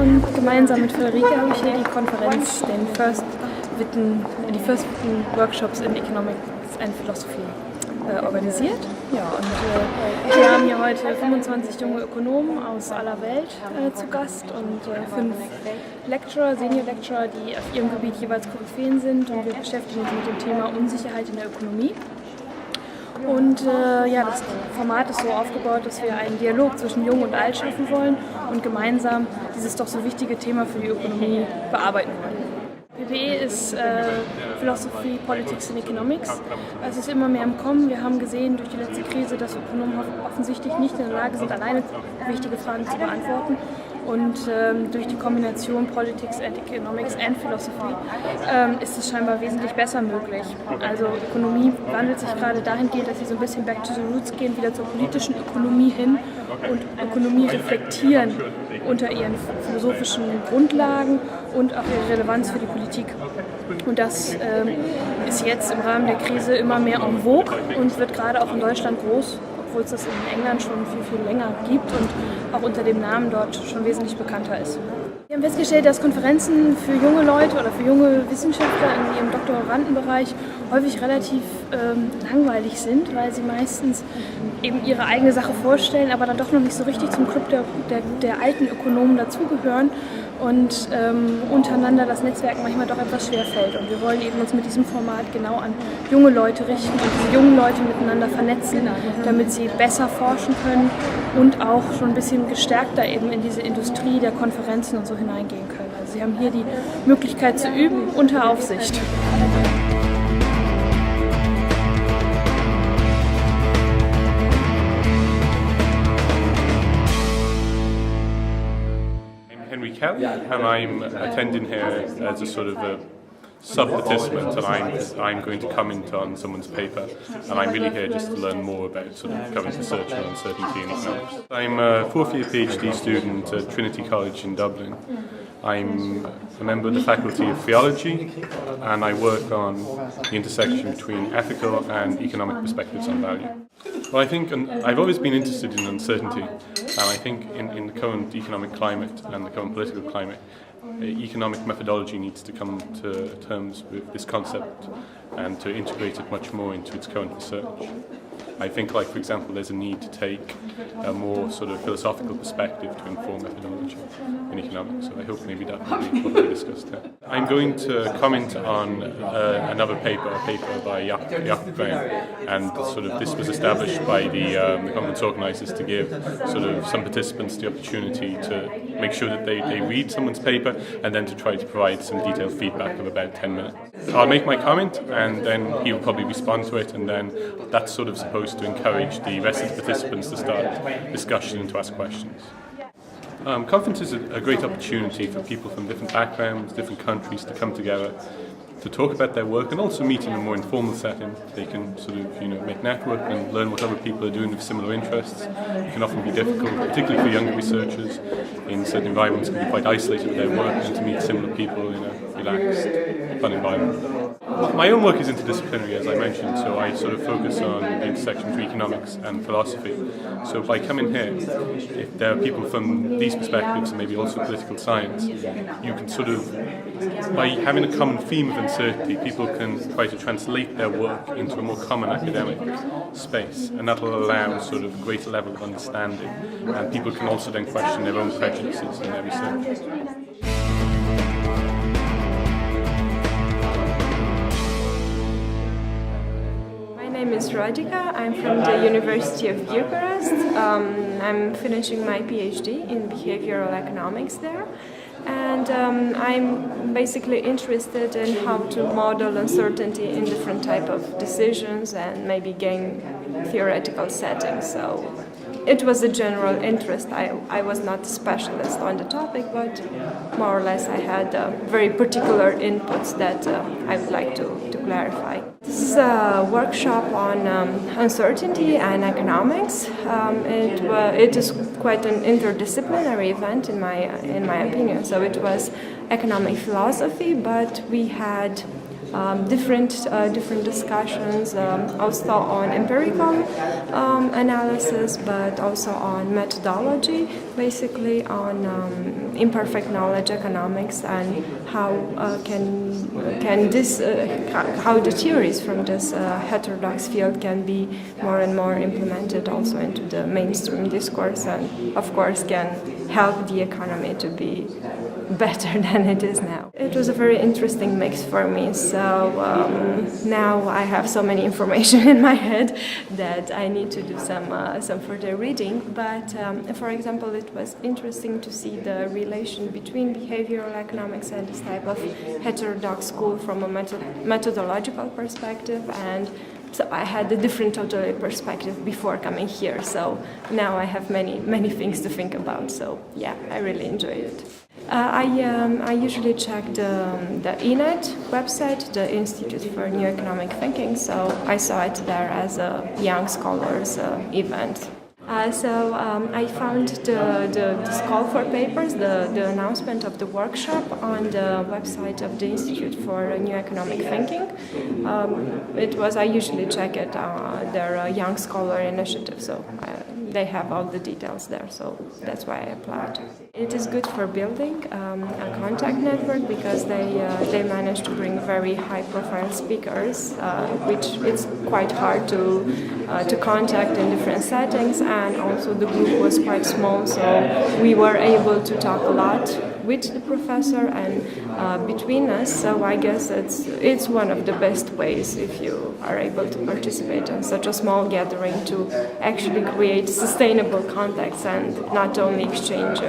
und gemeinsam mit Friederike habe ich hier die Konferenz, die First Witten Workshops in Economics and Philosophy organisiert. Ja, und wir haben hier heute 25 junge Ökonomen aus aller Welt zu Gast und 5 Lecturer, Senior Lecturer, die auf ihrem Gebiet jeweils Koryphäen sind, und wir beschäftigen uns mit dem Thema Unsicherheit in der Ökonomie. Und ja, das Format ist so aufgebaut, dass wir einen Dialog zwischen Jung und Alt schaffen wollen und gemeinsam dieses doch so wichtige Thema für die Ökonomie bearbeiten wollen. PPE ist Philosophy, Politics and Economics. Es ist immer mehr im Kommen. Wir haben gesehen durch die letzte Krise, dass Ökonomen offensichtlich nicht in der Lage sind, alleine wichtige Fragen zu beantworten. Und durch die Kombination Politics and Economics and Philosophy ist es scheinbar wesentlich besser möglich. Also Ökonomie wandelt sich gerade dahingehend, dass sie so ein bisschen back to the roots gehen, wieder zur politischen Ökonomie hin und Ökonomie reflektieren unter ihren philosophischen Grundlagen und auch ihre Relevanz für die Politik. Und das ist jetzt im Rahmen der Krise immer mehr en vogue und wird gerade auch in Deutschland groß, obwohl es das in England schon viel, viel länger gibt und auch unter dem Namen dort schon wesentlich bekannter ist. Wir haben festgestellt, dass Konferenzen für junge Leute oder für junge Wissenschaftler in ihrem Doktorandenbereich häufig relativ langweilig sind, weil sie meistens eben ihre eigene Sache vorstellen, aber dann doch noch nicht so richtig zum Club der alten Ökonomen dazugehören und untereinander das Netzwerk manchmal doch etwas schwerfällt. Und wir wollen eben uns mit diesem Format genau an junge Leute richten und diese jungen Leute miteinander vernetzen, damit sie besser forschen können und auch schon ein bisschen gestärkter eben in diese Industrie der Konferenzen und so hineingehen können. Also sie haben hier die Möglichkeit zu üben unter Aufsicht. Kelly, and I'm attending here as a sort of a sub-participant, and I'm going to comment on someone's paper, and I'm really here just to learn more about sort of current research and uncertainty in economics. I'm a fourth-year PhD student at Trinity College in Dublin. I'm a member of the Faculty of Theology, and I work on the intersection between ethical and economic perspectives on value. Well, I think I've always been interested in uncertainty, and I think in the current economic climate and the current political climate, economic methodology needs to come to terms with this concept and to integrate it much more into its current research. I think, like, for example, there's a need to take a more sort of philosophical perspective to inform methodology in economics, so I hope maybe that will be what we discussed there. I'm going to comment on another paper, a paper by Jakob Graham, and sort of this was established by the conference organisers to give sort of some participants the opportunity to make sure that they read someone's paper and then to try to provide some detailed feedback of about 10 minutes. I'll make my comment and then he will probably respond to it, and then that's sort of supposed to encourage the rest of the participants to start discussion and to ask questions. Conferences are a great opportunity for people from different backgrounds, different countries to come together to talk about their work and also meet in a more informal setting. They can sort of, make network and learn what other people are doing with similar interests. It can often be difficult, particularly for younger researchers in certain environments, can be quite isolated with their work, and to meet similar people in a relaxed, fun environment. My own work is interdisciplinary, as I mentioned, so I sort of focus on the intersection between economics and philosophy. So by coming here, if there are people from these perspectives and maybe also political science, you can sort of, by having a common theme of uncertainty, people can try to translate their work into a more common academic space, and that will allow sort of a greater level of understanding, and people can also then question their own prejudices in their research. My name is Herdecke. I'm from the University of Bucharest. I'm finishing my PhD in behavioral economics there, and I'm basically interested in how to model uncertainty in different type of decisions and maybe gain theoretical settings. So it was a general interest. I was not a specialist on the topic, but more or less I had very particular inputs that I would like to clarify. This is a workshop on uncertainty and economics. It is quite an interdisciplinary event in my opinion. So it was economic philosophy, but we had different discussions, also on empirical analysis, but also on methodology, basically on imperfect knowledge economics and how how the theories from this heterodox field can be more and more implemented also into the mainstream discourse, and of course can help the economy to be better than it is now. It was a very interesting mix for me, so now I have so many information in my head that I need to do some further reading, but for example it was interesting to see the relation between behavioral economics and this type of heterodox school from a methodological perspective, and so I had a different totally perspective before coming here, so now I have many things to think about, so yeah, I really enjoyed it. I usually check the INET website, the Institute for New Economic Thinking, so I saw it there as a Young Scholars event. So I found this call for papers, the announcement of the workshop on the website of the Institute for New Economic Thinking. I usually check it, their Young Scholar initiative, so they have all the details there, so that's why I applied. It is good for building a contact network because they managed to bring very high-profile speakers, which it's quite hard to contact in different settings, and also the group was quite small, so we were able to talk a lot with the professor and between us, so I guess it's one of the best ways if you are able to participate in such a small gathering to actually create sustainable contacts and not only exchange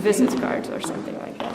visit cards or something like that.